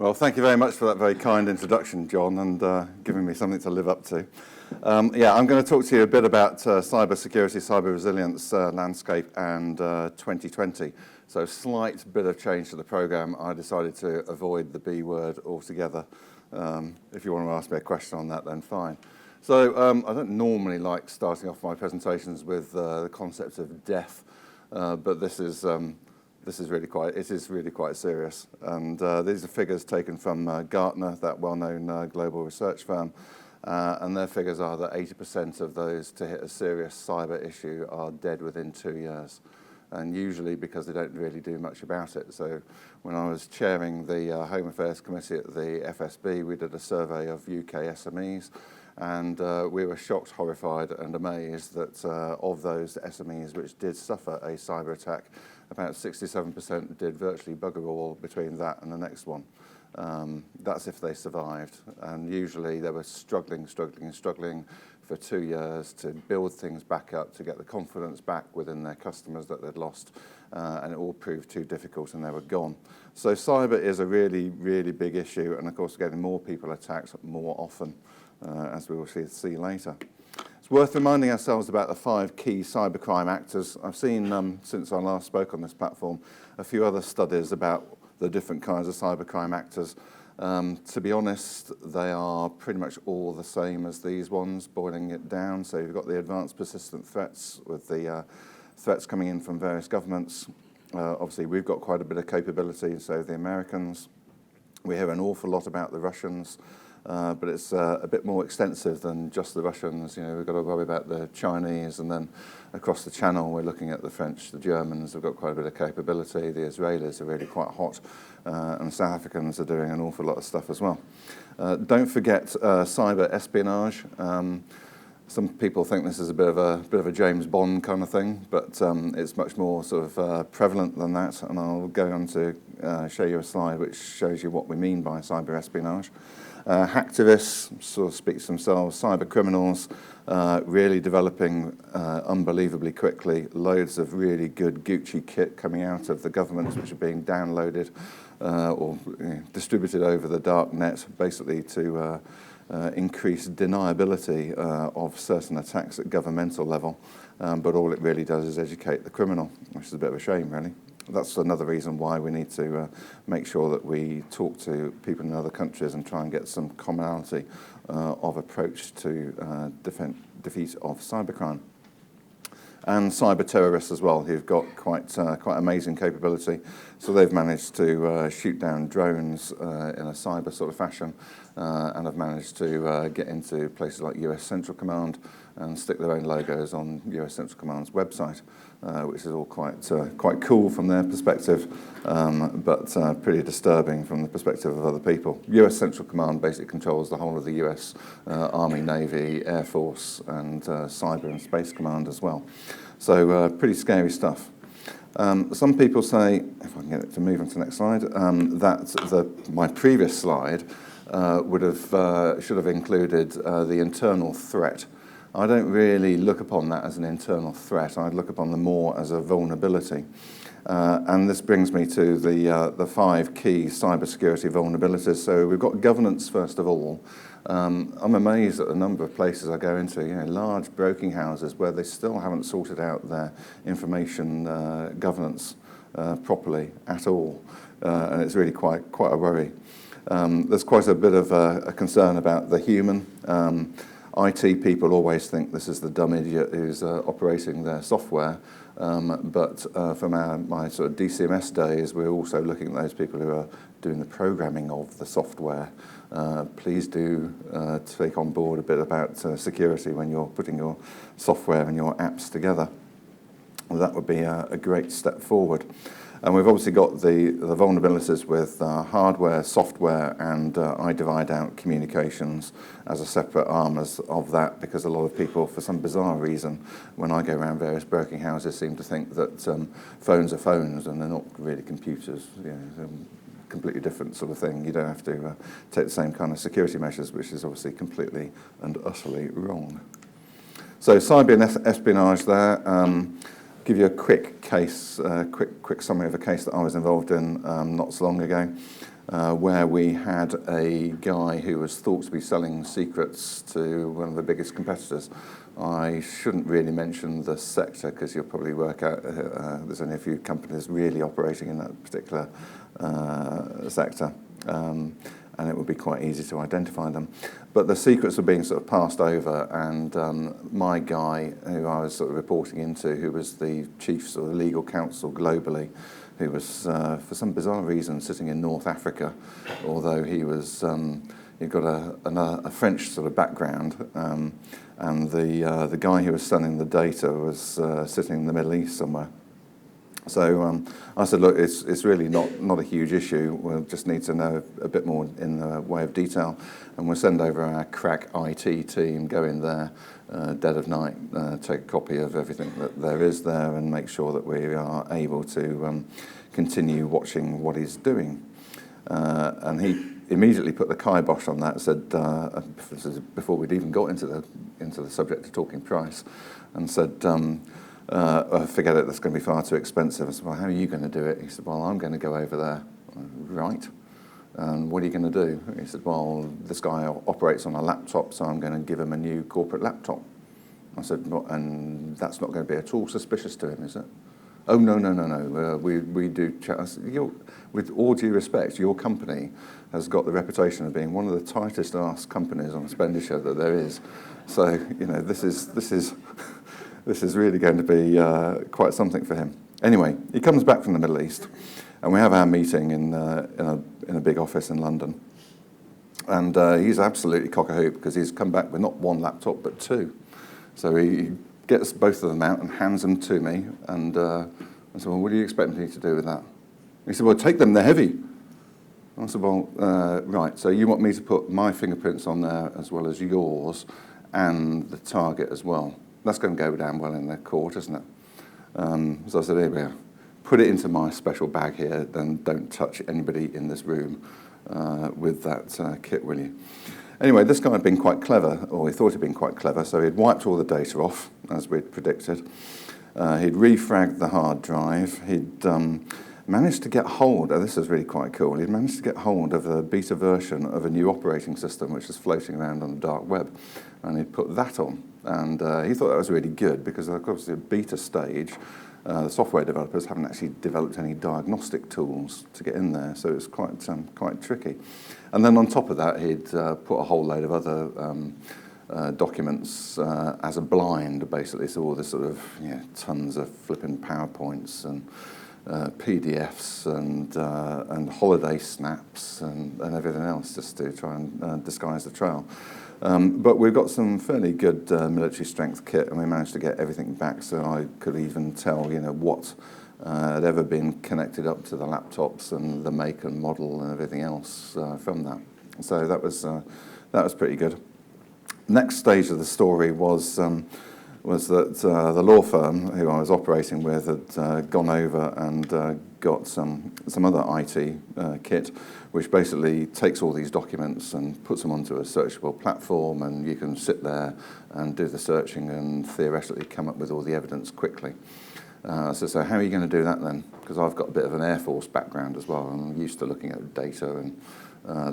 Well, thank you very much for that very kind introduction, John, and giving me something to live up to. I'm going to talk to you a bit about cyber security, cyber resilience landscape and 2020. So slight bit of change to the programme. I decided to avoid the B word altogether. If you want to ask me a question on that, then fine. So I don't normally like starting off my presentations with the concept of death, but this is really quite serious. And these are figures taken from Gartner, that well-known global research firm. And their figures are that 80% of those to hit a serious cyber issue are dead within 2 years. And usually because they don't really do much about it. So when I was chairing the Home Affairs Committee at the FSB, we did a survey of UK SMEs. And we were shocked, horrified and amazed that of those SMEs which did suffer a cyber attack, about 67% did virtually bugger all between that and the next one. That's if they survived. And usually they were struggling for 2 years to build things back up, to get the confidence back within their customers that they'd lost. And it all proved too difficult and they were gone. So cyber is a really, really big issue. And of course, getting more people attacked more often, as we will see later. It's worth reminding ourselves about the 5 key cybercrime actors. I've seen, since I last spoke on this platform, a few other studies about the different kinds of cybercrime actors. To be honest, they are pretty much all the same as these ones, boiling it down. So you've got the advanced persistent threats with the threats coming in from various governments. Obviously, we've got quite a bit of capability, so the Americans. We hear an awful lot about the Russians. But it's a bit more extensive than just the Russians. You know, we've got to worry about the Chinese, and then across the channel we're looking at the French, the Germans have got quite a bit of capability. The Israelis are really quite hot, and South Africans are doing an awful lot of stuff as well. Don't forget cyber espionage. Some people think this is a bit of a James Bond kind of thing, but it's much more sort of prevalent than that. And I'll go on to show you a slide which shows you what we mean by cyber espionage. Hacktivists sort of speaks for themselves. Cyber criminals really developing unbelievably quickly. Loads of really good Gucci kit coming out of the governments, which are being downloaded or distributed over the dark net, basically to increase deniability of certain attacks at governmental level. But all it really does is educate the criminal, which is a bit of a shame, really. That's another reason why we need to make sure that we talk to people in other countries and try and get some commonality of approach to defeat of cybercrime. And cyber terrorists as well, who've got quite amazing capability. So they've managed to shoot down drones in a cyber sort of fashion, and have managed to get into places like US Central Command and stick their own logos on US Central Command's website, which is all quite cool from their perspective, but pretty disturbing from the perspective of other people. US Central Command basically controls the whole of the US Army, Navy, Air Force, and Cyber and Space Command as well. So pretty scary stuff. Some people say, if I can get it to move on to the next slide, that my previous slide should have included the internal threat. I don't really look upon that as an internal threat. I look upon them more as a vulnerability. And this brings me to the 5 key cybersecurity vulnerabilities. So we've got governance first of all. I'm amazed at the number of places I go into, large broking houses where they still haven't sorted out their information governance properly at all, and it's really quite a worry. There's quite a bit of a concern about the human. IT people always think this is the dumb idiot who's operating their software, but from my sort of DCMS days, we're also looking at those people who are doing the programming of the software. Please do take on board a bit about security when you're putting your software and your apps together. Well, that would be a great step forward. And we've obviously got the vulnerabilities with hardware, software, and I divide out communications as a separate arm of that, because a lot of people, for some bizarre reason, when I go around various broking houses, seem to think that phones are phones and they're not really computers. Completely different sort of thing. You don't have to take the same kind of security measures, which is obviously completely and utterly wrong. So cyber espionage there. Give you a quick case, quick summary of a case that I was involved in not so long ago. where we had a guy who was thought to be selling secrets to one of the biggest competitors. I shouldn't really mention the sector because you'll probably work out there's only a few companies really operating in that particular sector, and it would be quite easy to identify them. But the secrets were being sort of passed over, and my guy, who I was sort of reporting into, who was the chief sort of legal counsel globally, who was, for some bizarre reason, sitting in North Africa, although he was, he'd got a French sort of background, and the guy who was selling the data was sitting in the Middle East somewhere. So I said, look, it's really not a huge issue. We'll just need to know a bit more in the way of detail, and we'll send over our crack IT team, go in there, dead of night, take a copy of everything that there is there, and make sure that we are able to continue watching what he's doing. And he immediately put the kibosh on that and said, this is before we'd even got into the subject of talking price, and said, forget it, that's going to be far too expensive. I said, well, how are you going to do it? He said, well, I'm going to go over there. Right. And what are you going to do? He said, well, this guy operates on a laptop, so I'm going to give him a new corporate laptop. I said, well, and that's not going to be at all suspicious to him, is it? Oh, no. We do. With all due respect, your company has got the reputation of being one of the tightest ass companies on expenditure that there is. So, you know, this is really going to be quite something for him. Anyway, he comes back from the Middle East, and we have our meeting in a big office in London. And he's absolutely cock-a-hoop because he's come back with not one laptop but two. So he gets both of them out and hands them to me. And I said, well, what do you expect me to do with that? He said, well, take them, they're heavy. I said, well, right, so you want me to put my fingerprints on there as well as yours and the target as well. That's going to go down well in the court, isn't it? So I said, here we are. Put it into my special bag here, then don't touch anybody in this room with that kit, will you? Anyway, this guy had been quite clever, or he thought he'd been quite clever, so he'd wiped all the data off, as we'd predicted. He'd refragged the hard drive. He'd managed to get hold, this is really quite cool, he'd managed to get hold of a beta version of a new operating system which was floating around on the dark web, and he'd put that on. And he thought that was really good because, of course, the beta stage, the software developers haven't actually developed any diagnostic tools to get in there, so it's quite tricky. And then on top of that, he'd put a whole load of other documents as a blind, basically, so all this sort of tons of flipping PowerPoints and PDFs and holiday snaps and everything else just to try and disguise the trail. But we've got some fairly good military strength kit, and we managed to get everything back, so I could even tell, what had ever been connected up to the laptops and the make and model and everything else from that. So that was pretty good. Next stage of the story was that the law firm who I was operating with had gone over and got some other IT kit, which basically takes all these documents and puts them onto a searchable platform, and you can sit there and do the searching and theoretically come up with all the evidence quickly. So how are you going to do that then? Because I've got a bit of an Air Force background as well, and I'm used to looking at data and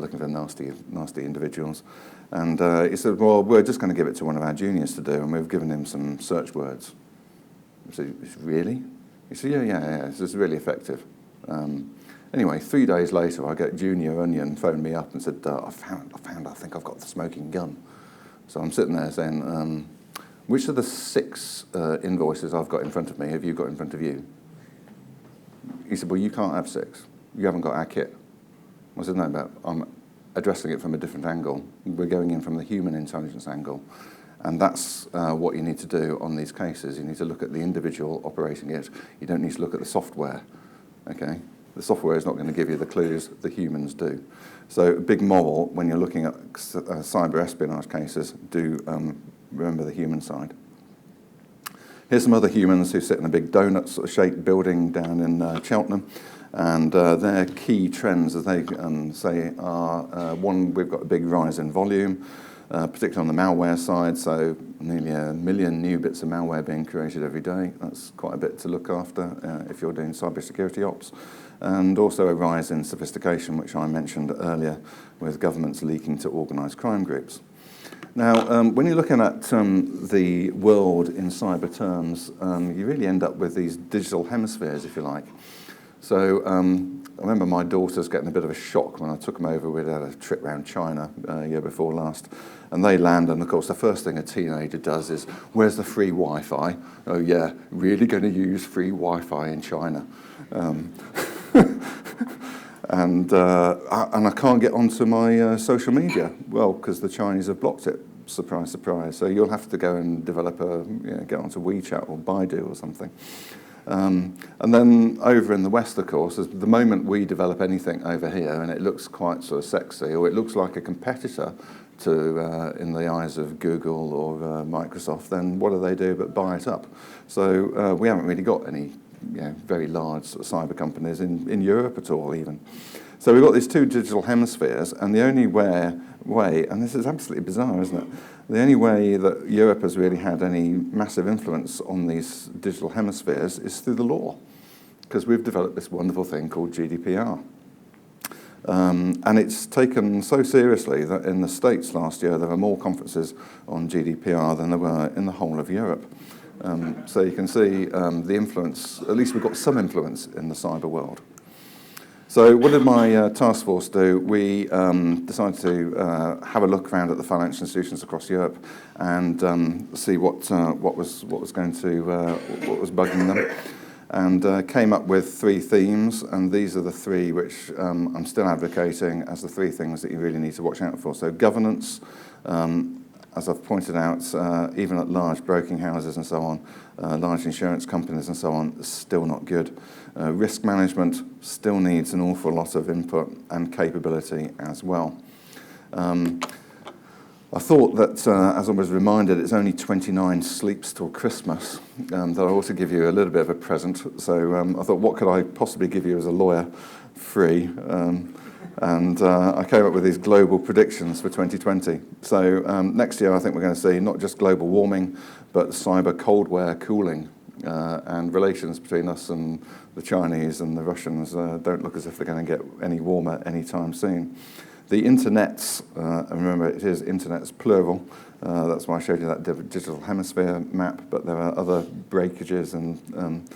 looking for nasty individuals. And he said, well, we're just going to give it to one of our juniors to do, and we've given him some search words. I said, really? He said, yeah, this is really effective. Anyway, 3 days later, I get Junior Onion phone me up and said, I think I've got the smoking gun. So I'm sitting there saying, which of the 6 invoices I've got in front of me have you got in front of you? He said, well, you can't have 6. You haven't got our kit. I said, no, but I'm addressing it from a different angle. We're going in from the human intelligence angle. And that's what you need to do on these cases. You need to look at the individual operating it. You don't need to look at the software, okay? The software is not going to give you the clues, the humans do. So a big moral, when you're looking at cyber espionage cases, do remember the human side. Here's some other humans who sit in a big donut sort of shaped building down in Cheltenham. And their key trends, as they say, are one, we've got a big rise in volume. particularly on the malware side. So nearly 1 million new bits of malware being created every day. That's quite a bit to look after if you're doing cybersecurity ops. And also a rise in sophistication, which I mentioned earlier, with governments leaking to organised crime groups. Now, when you're looking at the world in cyber terms, you really end up with these digital hemispheres, if you like. So I remember my daughters getting a bit of a shock when I took them over. We'd had a trip around China year before last, and they land, and of course the first thing a teenager does is, where's the free Wi-Fi? Oh yeah, really going to use free Wi-Fi in China. And I can't get onto my social media. Well, because the Chinese have blocked it. Surprise, surprise. So you'll have to go and develop get onto WeChat or Baidu or something. And then over in the West, of course, is the moment we develop anything over here and it looks quite sort of sexy, or it looks like a competitor to in the eyes of Google or Microsoft, then what do they do but buy it up? So we haven't really got any very large sort of cyber companies in Europe at all, even. So we've got these two digital hemispheres, and the only way, and this is absolutely bizarre, isn't it? The only way that Europe has really had any massive influence on these digital hemispheres is through the law, because we've developed this wonderful thing called GDPR. And it's taken so seriously that in the States last year, there were more conferences on GDPR than there were in the whole of Europe. So you can see the influence, at least we've got some influence in the cyber world. So what did my task force do? We decided to have a look around at the financial institutions across Europe and see what was bugging them, and came up with 3 themes, and these are the 3 which I'm still advocating as the 3 things that you really need to watch out for. So governance, as I've pointed out, even at large broking houses and so on, large insurance companies and so on, is still not good. Risk management still needs an awful lot of input and capability as well. I thought that, as I was reminded, it's only 29 sleeps till Christmas, that I ought to give you a little bit of a present. So I thought, what could I possibly give you as a lawyer free? And I came up with these global predictions for 2020. So next year, I think we're going to see not just global warming, but cyber cold-wear cooling, and relations between us and the Chinese and the Russians don't look as if they're going to get any warmer anytime soon. The internets, and remember it is internets plural, that's why I showed you that digital hemisphere map, but there are other breakages and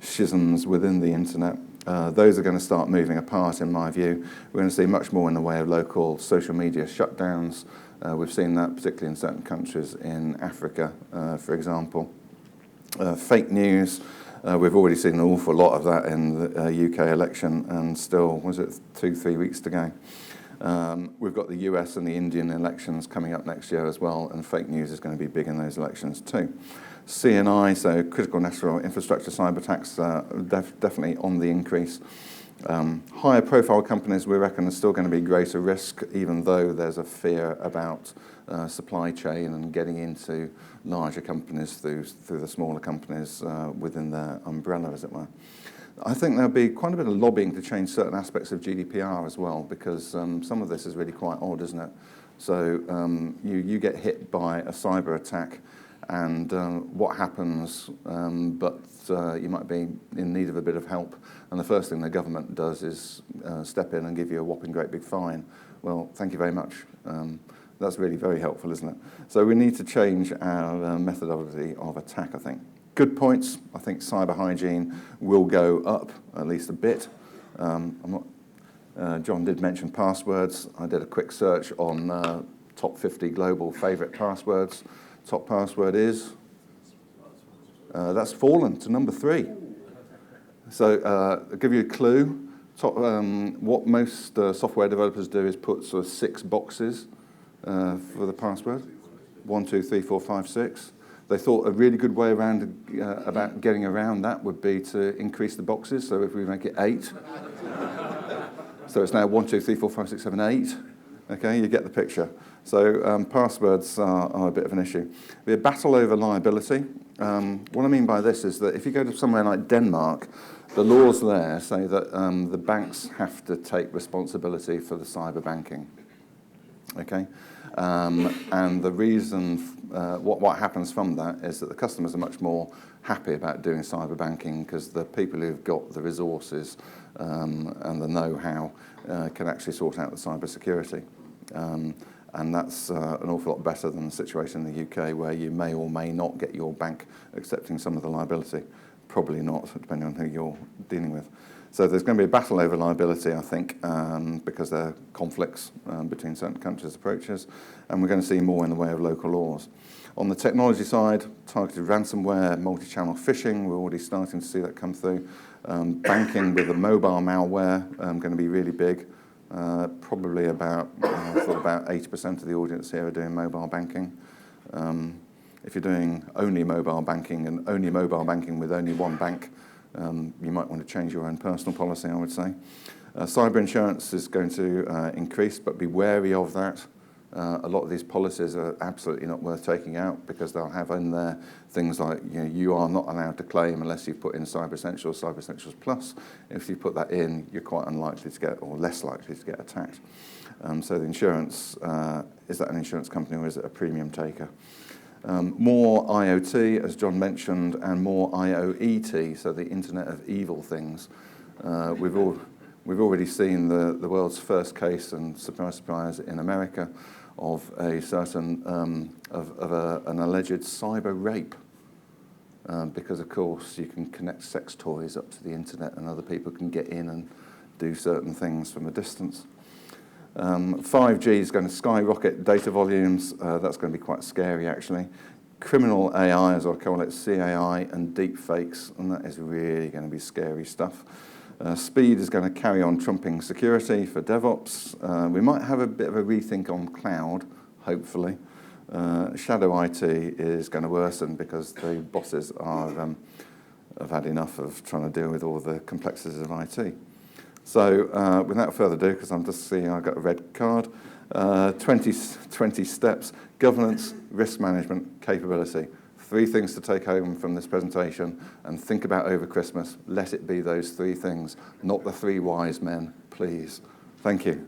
schisms within the internet. Those are going to start moving apart, in my view. We're going to see much more in the way of local social media shutdowns. We've seen that particularly in certain countries in Africa, for example. Fake news, we've already seen an awful lot of that in the UK election, and still, was it 2-3 weeks to go? We've got the US and the Indian elections coming up next year as well, and fake news is going to be big in those elections too. CNI, so critical national infrastructure cyber attacks, definitely on the increase. Higher profile companies, we reckon, are still going to be greater risk, even though there's a fear about supply chain and getting into larger companies through the smaller companies within their umbrella, as it were. I think there'll be quite a bit of lobbying to change certain aspects of GDPR as well, because some of this is really quite odd, isn't it? So you get hit by a cyber attack, and what happens, but you might be in need of a bit of help, and the first thing the government does is step in and give you a whopping great big fine. Well, thank you very much. That's really very helpful, isn't it? So we need to change our methodology of attack, I think. Good points. I think cyber hygiene will go up at least a bit. John did mention passwords. I did a quick search on top 50 global favourite passwords. Top password is, that's fallen to number 3. So I'll give you a clue. What most software developers do is put sort of 6 boxes for the password. 1, 2, 3, 4, 5, 6. They thought a really good way about getting around that would be to increase the boxes. So if we make it 8, so it's now 1, 2, 3, 4, 5, 6, 7, 8. Okay, you get the picture. So passwords are a bit of an issue. It'll be a battle over liability. What I mean by this is that if you go to somewhere like Denmark, the laws there say that the banks have to take responsibility for the cyber banking. Okay, And the reason, what happens from that is that the customers are much more happy about doing cyber banking because the people who've got the resources and the know-how can actually sort out the cyber security. And that's an awful lot better than the situation in the UK where you may or may not get your bank accepting some of the liability. Probably not, depending on who you're dealing with. So there's going to be a battle over liability, I think, because there are conflicts between certain countries' approaches, and we're going to see more in the way of local laws. On the technology side, targeted ransomware, multi-channel phishing, we're already starting to see that come through. Banking with the mobile malware, going to be really big. Probably about, I thought about 80% of the audience here are doing mobile banking. If you're doing only mobile banking and only mobile banking with only one bank, you might want to change your own personal policy, I would say. Cyber insurance is going to increase, but be wary of that. A lot of these policies are absolutely not worth taking out because they'll have in there things like, you are not allowed to claim unless you've put in Cyber Essentials, Cyber Essentials Plus. If you put that in, you're quite unlikely to get, or less likely to get attacked. So the insurance, is that an insurance company or is it a premium taker? More IoT, as John mentioned, and more IOET, so the Internet of Evil Things. We've already seen the world's first case, and surprise, surprise, in America, of a certain an alleged cyber rape, because of course you can connect sex toys up to the internet, and other people can get in and do certain things from a distance. 5G is going to skyrocket data volumes. That's going to be quite scary, actually. Criminal AI, as I call it, CAI, and deep fakes, and that is really going to be scary stuff. Speed is going to carry on trumping security for DevOps. We might have a bit of a rethink on cloud, hopefully. Shadow IT is going to worsen because the bosses have had enough of trying to deal with all the complexities of IT. So without further ado, because I'm just seeing I've got a red card, 20 steps: governance, risk management, capability. 3 things to take home from this presentation and think about over Christmas. Let it be those 3 things, not the 3 wise men, please. Thank you.